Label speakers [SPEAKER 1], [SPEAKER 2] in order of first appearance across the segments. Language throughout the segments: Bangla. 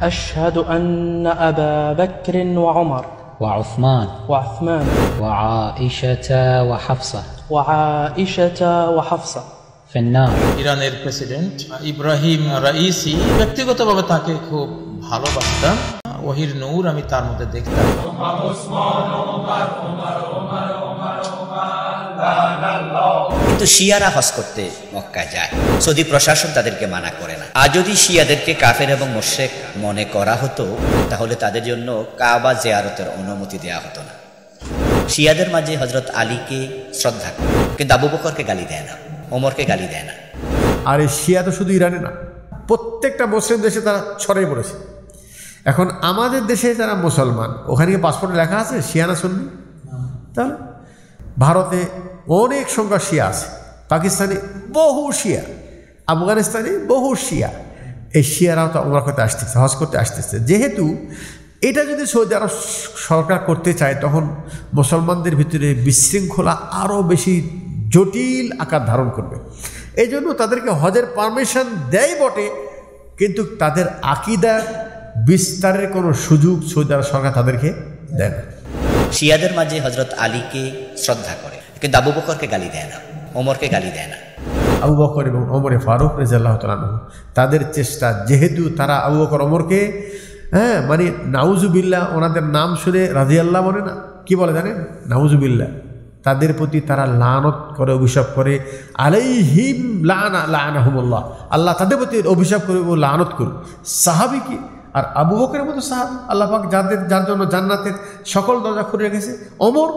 [SPEAKER 1] أشهد أن أبا بكر وعمر
[SPEAKER 2] وعثمان
[SPEAKER 1] وعثمان
[SPEAKER 2] وعائشة وحفصة في النار।
[SPEAKER 3] ইরানের প্রেসিডেন্ট ইব্রাহিম রাইসি ব্যক্তিগতভাবে তাকে খুব ভালোবাসতাম। ওহির নূর আমি তার মধ্যে দেখতাম।
[SPEAKER 4] কিন্তু শিয়ারা হজ করতে মক্কায় যায়, সৌদি প্রশাসন তাদেরকে মানা করে না। আর যদি শিয়াদেরকে কাফের এবং মুশরিক মনে করা হতো তাহলে তাদের জন্য কাবা জিয়ারতের অনুমতি দেওয়া হতো না। শিয়াদের মাঝে হযরত আলীকে শ্রদ্ধা করে, কিন্তু আবু বকরকে গালি দেয় না, ওমরকে গালি দেয় না।
[SPEAKER 5] আর এই শিয়া তো শুধু ইরানে না, প্রত্যেকটা মুসলিম দেশে তারা ছড়িয়ে পড়েছে। এখন আমাদের দেশে যারা মুসলমান, ওখানে পাসপোর্টে লেখা আছে শিয়া না সুন্নি? তাহলে ভারতে অনেক সংখ্যা শিয়া আছে, পাকিস্তানে বহু শিয়া, আফগানিস্তানে বহু শিয়া। এই শিয়ারাও তো ওমরা করতে আসতেছে, হজ করতে আসতেছে। যেহেতু এটা যদি সৌদি আরব সরকার করতে চায়, তখন মুসলমানদের ভিতরে বিশৃঙ্খলা আরও বেশি জটিল আকার ধারণ করবে। এই জন্য তাদেরকে হজের পারমিশন দেয় বটে, কিন্তু তাদের আকীদা বিস্তারের কোনো সুযোগ সৌদি আরব সরকার তাদেরকে দেয় না।
[SPEAKER 4] শিয়াদের মাঝে হযরত আলীকে শ্রদ্ধা করে, কিন্তু আবু বকরকে গালি দেয় না, ওমরকে গালি দেয় না।
[SPEAKER 5] আবু বকর এবং ওমরে ফারুক রাদিয়াল্লাহু তাআলা আনহু, তাদের চেষ্টা, যেহেতু তারা আবু বকর ওমরকে মানে নাউজুবিল্লাহ, ওনাদের নাম শুনে রাদিয়াল্লাহ বলে না, কি বলে জানেন? নাউজুবিল্লাহ। তাদের প্রতি তারা লানত করে, অভিশাপ করে, আলাইহিম লানাহুমুল্লাহ, আল্লাহ তাদের প্রতি অভিশাপ করে ও লানত করুন। সাহাবী কি আর আবু বকরের মতো সাহাবী, আল্লাহ পাক যার জন্য জান্নাতের সকল দরজা খুলে রেখেছে। ওমর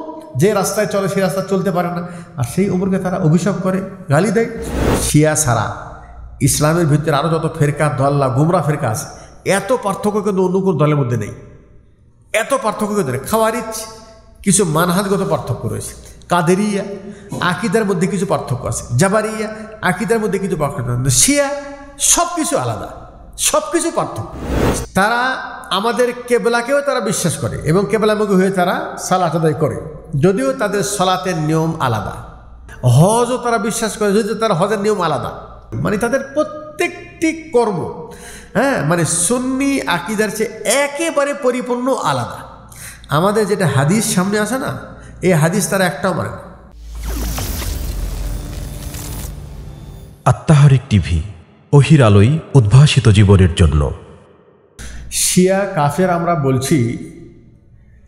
[SPEAKER 5] যে রাস্তায় চলে সেই রাস্তায় চলতে পারে না, আর সেই ওমরকে তারা অভিশাপ করে, গালি দেয়। শিয়া ছাড়া ইসলামের ভিতরে আরও যত ফেরকা, দল্লা, গুমরা ফেরকা আছে, এত পার্থক্য কিন্তু অন্য কোনো দলের মধ্যে নেই। এত পার্থক্য কিন্তু নেই। খাওয়ারিজ কিছু মানহাজগত পার্থক্য রয়েছে, কাদেরিয়া আকীদার মধ্যে কিছু পার্থক্য আছে, জাবারিয়া আকীদার মধ্যে কিছু পার্থক্য আছে, শিয়া সব কিছু আলাদা, সব কিছু পার্থক্য। তারা আমাদের কেবলাকেও তারা বিশ্বাস করে এবং কেবলামুখী হয়ে তারা সালাত আদায় করে, যদিও তাদের সালাতের নিয়ম আলাদা। হজও তারা বিশ্বাস করে, যদিও তার হজের নিয়ম আলাদা। মানে তাদের প্রত্যেকটি কর্ম মানে সুন্নি আকীদার চেয়ে একেবারে পরিপূর্ণ আলাদা। আমাদের যেটা হাদিস সামনে আসে না, এই হাদিস তারা একটাও মানে না।
[SPEAKER 6] আত্মাহারিক টিভি, ওহির আলোয় উদ্ভাসিত জীবনের জন্য।
[SPEAKER 5] শিয়া কাফের আমরা বলছি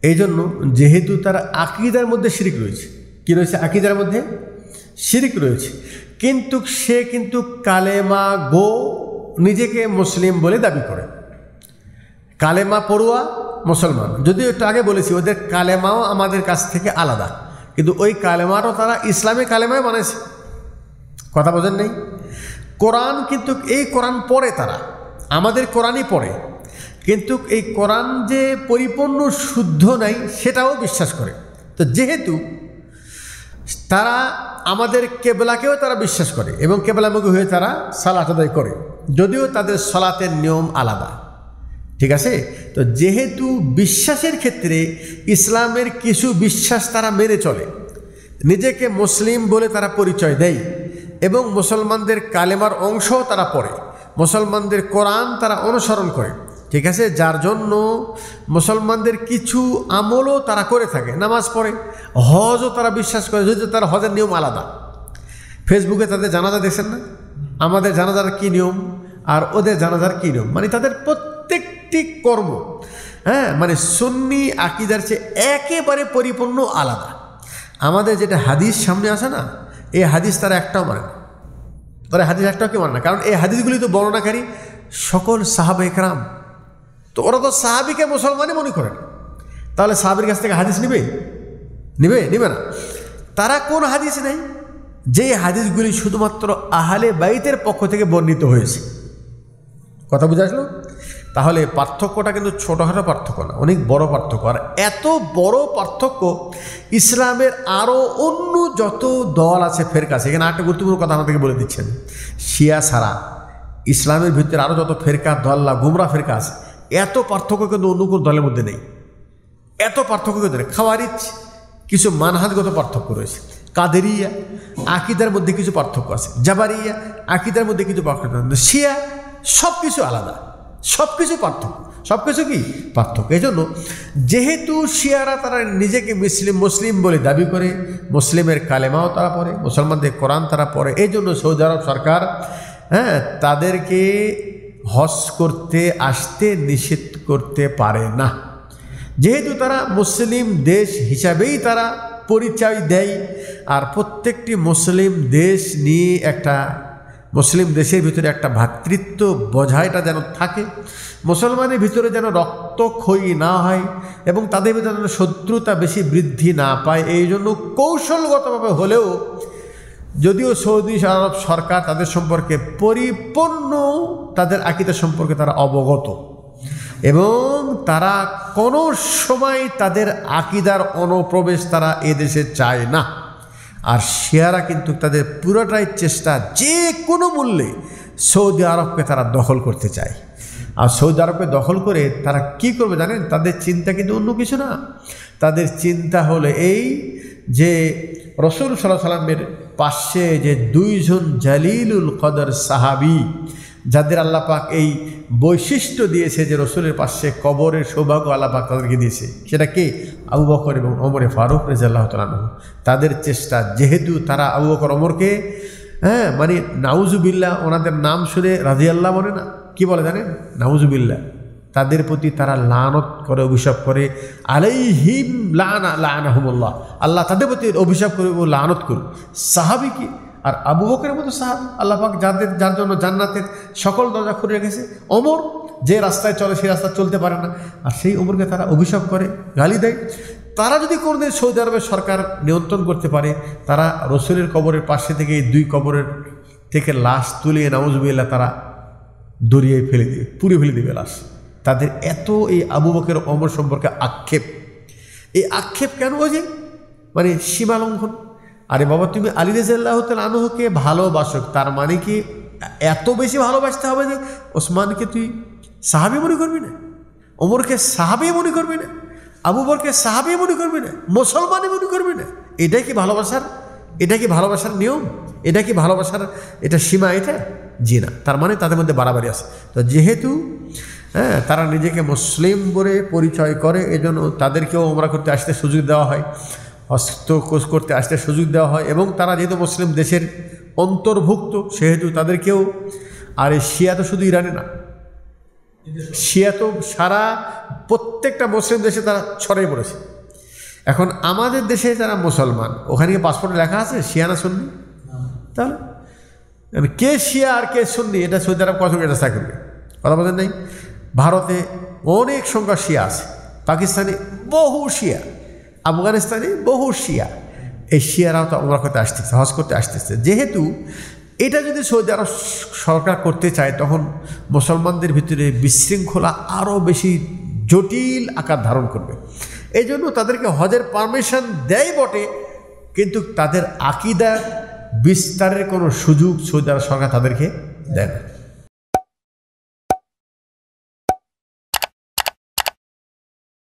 [SPEAKER 5] এই জন্য, যেহেতু তার আকীদার মধ্যে শিরিক রয়েছে। কি রয়েছে? আকীদার মধ্যে শিরিক রয়েছে। কিন্তু সে কিন্তু কালেমা গো নিজেকে মুসলিম বলে দাবি করে, কালেমা পড়ুয়া মুসলমান। যদিও একটু আগে বলেছি ওদের কালেমাও আমাদের কাছ থেকে আলাদা, কিন্তু ওই কালেমারও তারা ইসলামী কালেমায় বানাইছে। কথা বোঝেন নেই? কোরআন কিন্তু এই কোরআন পড়ে, তারা আমাদের কোরআনই পড়ে, কিন্তু এই কোরআন যে পরিপূর্ণ শুদ্ধ নাই সেটাও বিশ্বাস করে। তো যেহেতু তারা আমাদের কেবলাকেও তারা বিশ্বাস করে এবং কেবলামুখী হয়ে তারা সালাত আদায় করে, যদিও তাদের সালাতের নিয়ম আলাদা। ঠিক আছে? তো যেহেতু বিশ্বাসের ক্ষেত্রে ইসলামের কিছু বিশ্বাস তারা মেনে চলে, নিজেকে মুসলিম বলে তারা পরিচয় দেয় এবং মুসলমানদের কালেমার অংশও তারা পড়ে, মুসলমানদের কোরআন তারা অনুসরণ করে। ঠিক আছে? যার জন্য মুসলমানদের কিছু আমলও তারা করে থাকে, নামাজ পড়ে, হজও তারা বিশ্বাস করে, যদিও তার হজের নিয়ম আলাদা। ফেসবুকে তাদের জানাজা দেখছেন না? আমাদের জানাজার কী নিয়ম আর ওদের জানাজার কী নিয়ম, মানে তাদের প্রত্যেকটি কর্ম মানে সুন্নি আকীদার চেয়ে একেবারে পরিপূর্ণ আলাদা। আমাদের যেটা হাদিস সামনে আসে না, এই হাদিস তারা একটাও মানে না। তারা হাদিস একটাও কি মানে না, কারণ এই হাদিসগুলি তো বর্ণনাকারী সকল সাহাবা ইকরাম। তো ওরা তো সাহাবিকে মুসলমানই মনে করে না, তাহলে সাহাবির কাছ থেকে হাদিস নিবে না। তারা কোন হাদিস নেই, যে হাদিসগুলি শুধুমাত্র আহলে বাইতের পক্ষ থেকে বর্ণিত হয়েছে। কথা বুঝে আসলো? তাহলে পার্থক্যটা কিন্তু ছোটোখাটো পার্থক্য না, অনেক বড় পার্থক্য। আর এত বড় পার্থক্য ইসলামের আরও অন্য যত দল আছে, ফেরকা আছে। এখানে একটা গুরুত্বপূর্ণ কথা আমাদেরকে বলে দিচ্ছেন, শিয়া ছাড়া ইসলামের ভিতরে আরও যত ফেরকা, দল্লা, গুমরা ফেরকা আছে, এত পার্থক্য কিন্তু অন্য কোনো দলের মধ্যে নেই। এত পার্থক্য কিন্তু নেই। খাওয়ারিজ কিছু মানহাজগত পার্থক্য রয়েছে, কাদেরিয়া আকীদার মধ্যে কিছু পার্থক্য আছে, জাবারিয়া আকীদার মধ্যে কিছু পার্থক্য আছে, শিয়া সব কিছু আলাদা, সব কিছু পার্থক্য। সব কিছু কি পার্থক্য। এই জন্য যেহেতু শিয়ারা তারা নিজেকে মুসলিম বলে দাবি করে, মুসলিমের কালেমাও তারা পড়ে, মুসলমানদের কোরআন তারা পড়ে, এই জন্য সৌদি আরব সরকার তাদেরকে হজ করতে আসতে নিষেধ করতে পারে না। যেহেতু তারা মুসলিম দেশ হিসাবেই তারা পরিচয় দেয়, আর প্রত্যেকটি মুসলিম দেশ নিয়ে একটা মুসলিম দেশের ভিতরে একটা ভ্রাতৃত্ব বোঝাইটা যেন থাকে, মুসলমানের ভিতরে যেন রক্তক্ষয়ী না হয় এবং তাদের ভিতরে যেন শত্রুতা বেশি বৃদ্ধি না পায়, এই জন্য কৌশলগতভাবে হলেও, যদিও সৌদি আরব সরকার তাদের সম্পর্কে পরিপূর্ণ তাদের আকীদা সম্পর্কে তারা অবগত এবং তারা কোনো সময় তাদের আকীদার অনুপ্রবেশ তারা এদেশে চায় না। আর শিয়ারা কিন্তু তাদের পুরোটাই চেষ্টা যে কোনো মূল্যে সৌদি আরবকে তারা দখল করতে চায়। আর সৌদি আরবকে দখল করে তারা কি করবে জানেন? তাদের চিন্তা কিন্তু অন্য কিছু না, তাদের চিন্তা হলো এই যে রাসূল সাল্লাল্লাহু আলাইহি ওয়াসাল্লামের পাশে যে দুইজন জালিলুল কদর সাহাবী, যাদের আল্লাহ পাক এই বৈশিষ্ট্য দিয়েছে যে রসুলের পাশে কবরের সৌভাগ্য আল্লাহ পাক তাদেরকে দিয়েছে, সেটা কি? আবু বকর এবং ওমরে ফারুক রাদিয়াল্লাহু তাআলা আনহু। তাদের চেষ্টা, যেহেতু তারা আবু বকর ওমরকে মানে নাউজুবিল্লাহ ওনাদের নাম শুনে রাদিয়াল্লাহ বলে না, কি বলে জানেন? নাউজুবিল্লাহ। তাদের প্রতি তারা লানত করে, অভিশাপ করে, আলাইহিম লানাহুমুল্লাহ, আল্লাহ তাদের প্রতি অভিশাপ করে ও লানত করুক। সাহাবী কি? আর আবু বকরের মতো সাহাবী আল্লাহ পাক যার জন্য জান্নাতের সকল দরজা খুলে রেখেছে। ওমর যে রাস্তায় চলে সেই রাস্তায় চলতে পারে না, আর সেই ওমরকে তারা অভিশাপ করে, গালি দেয়। তারা যদি কোনোদিন সৌদি আরবের সরকার নিয়ন্ত্রণ করতে পারে, তারা রসুলের কবরের পাশে থেকে এই দুই কবরের থেকে লাশ তুলিয়ে নাউজুবিল্লাহ তারা দরিয়ে ফেলে দিবে, পুড়ে ফেলে দিবে লাশ। তাদের এত এই আবু বকর ওমর সম্পর্কে আক্ষেপ। এই আক্ষেপ কেন বোঝে? মানে সীমা লঙ্ঘন। আরে বাবা, তুমি আলী রাদিয়াল্লাহু তাআলা আনহুকে ভালোবাসো, তার মানে কি এত বেশি ভালোবাসতে হবে যে ওসমানকে তুই সাহাবী মনে করবি না, ওমরকে সাহাবী মনে করবি না, আবু বকরকে সাহাবী মনে করবি না, মুসলমানই মনে করবি না? এটাই কি ভালোবাসার? এটা কি ভালোবাসার নিয়ম? এটা কি ভালোবাসার এটা সীমা? এটা জি না। তার মানে তাদের মধ্যে বাড়াবাড়ি আছে। তো যেহেতু তারা নিজেকে মুসলিম বলে পরিচয় করে, এজন্য তাদেরকেও ওমরা করতে আসতে সুযোগ দেওয়া হয়, হস্তখোজ করতে আসতে সুযোগ দেওয়া হয়, এবং তারা যেহেতু মুসলিম দেশের অন্তর্ভুক্ত সেহেতু তাদেরকেও। আর এই শিয়া তো শুধু ইরানে না, শিয়া তো সারা প্রত্যেকটা মুসলিম দেশে তারা ছড়িয়ে পড়েছে। এখন আমাদের দেশে যারা মুসলমান, ওখানে কি পাসপোর্টে লেখা আছে শিয়া না সুন্নি? তাহলে কে শিয়া আর কে সুন্নি এটা সৌদি আরব কত যাচাই করবে? কথা বলেন নাই? ভারতে অনেক সংখ্যা শিয়া আছে, পাকিস্তানে বহু শিয়া, আফগানিস্তানে বহু শিয়া। এই শিয়ারাও তো ওমরা করতে আসতেছে, হজ করতে আসতেছে। যেহেতু এটা যদি সৌদি আরব সরকার করতে চায়, তখন মুসলমানদের ভিতরে বিশৃঙ্খলা আরও বেশি জটিল আকার ধারণ করবে। এই জন্য তাদেরকে হজের পারমিশন দেয় বটে, কিন্তু তাদের আকীদা বিস্তারের কোনো সুযোগ সৌদি আরব সরকার তাদেরকে দেয় না।